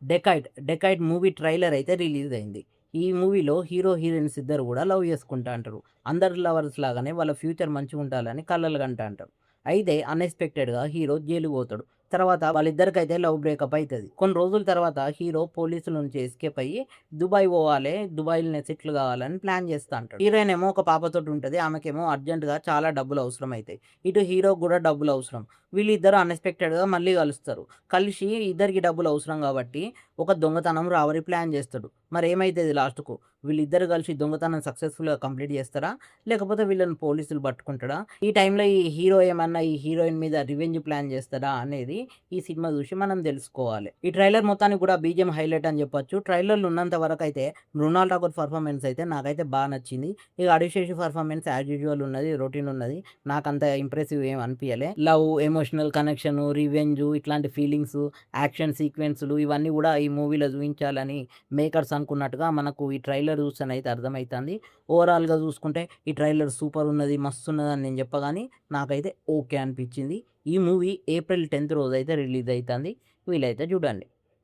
Dacoit movie trailer అయితే release అయింది. ఈ మూవీలో హీరో, హీరోయిన్స్ ఇద్దరు గూడా లవ్ చేసుకుంటా అంటారు. అందరి లవర్స్ లాగానే వాళ్ళ ఫ్యూచర్ మంచిగుండాలని కలలు కంటా అంటారు. అయితే అన్‌ఎక్స్‌పెక్టెడ్‌గా హీరో జైలుకి పోతాడు. తర్వాత వాళ్ళిద్దరికైతే లవ్ బ్రేకప్ అయితది. కొన్ని రోజుల తర్వాత హీరో పోలీసుల నుంచి ఎస్కేప్ అయ్యి దుబాయ్ పోవాలే, దుబాయ్‌లోనే సెటిల్ కావాలని ప్లాన్ చేస్తా అంటాడు. హీరోయిన్ ఏమో ఒక పాపతోటి ఉంటది. ఆమెకేమో అర్జెంట్‌గా చాలా డబ్బులు అవసరం అయితాయి. ఇటు హీరోకి గూడా డబ్బులు అవసరం. వీళ్ళిద్దరూ అన్‌ఎక్స్‌పెక్టెడ్‌గా మళ్ళీ కలుస్తారు. కలిసి ఇద్దరికీ డబ్బులు అవసరం కాబట్టి ఒక దొంగతనం రాబరీ ప్లాన్ చేస్తాడు. మరేమైతది లాస్ట్‌కు? వీళ్ళిద్దరూ కలిసి దొంగతనం సక్సెస్‌ఫుల్‌గా కంప్లీట్ చేస్తారా? లేకపోతే వీళ్ళని పోలీసులు పట్టుకుంటాడా? ఈ టైంలో ఈ హీరో ఏమన్నా ఈ హీరోయిన్ మీద రివెంజ్ ప్లాన్ చేస్తాడా అనేది ఈ సినిమా చూసి మనం తెలుసుకోవాలి. ఈ ట్రైలర్ మొత్తానికి కూడా బీజీఎం హైలైట్ అని చెప్పొచ్చు. ట్రైలర్‌లో ఉన్నంత వరకైతే మృణాల్ ఠాకూర్ పర్ఫార్మెన్స్ అయితే నాకైతే నచ్చింది. ఇక అడిశేషు పర్ఫార్మెన్స్ యాజ్ యూజువల్ ఉన్నది. రొటీన్ ఉన్నది. నాకంత ఇంప్రెసివ్ ఏమి అనిపియలే. లవ్, ఎమోషనల్ కనెక్షను, రివెంజు ఇట్లాంటి ఫీలింగ్సు, యాక్షన్ సీక్వెన్స్‌లు ఇవన్నీ గూడా ఈ మూవీలో చూయించాలని మేకర్స్ అనుకున్నట్టుగా మనకు ఈ ట్రైలర్ చూస్తేనైతే అర్థమైతాంది. ఓవరాల్‌గా చూసుకుంటే ఈ ట్రైలర్ సూపర్ ఉన్నది, మస్తున్నదని నేను చెప్పా గానీ నాకైతే ఓకే అనిపిచ్చింది. ఈ మూవీ ఏప్రిల్ 10థ్ రోజైతే రిలీజ్ అయితాంది. వీలైతే చూడండి.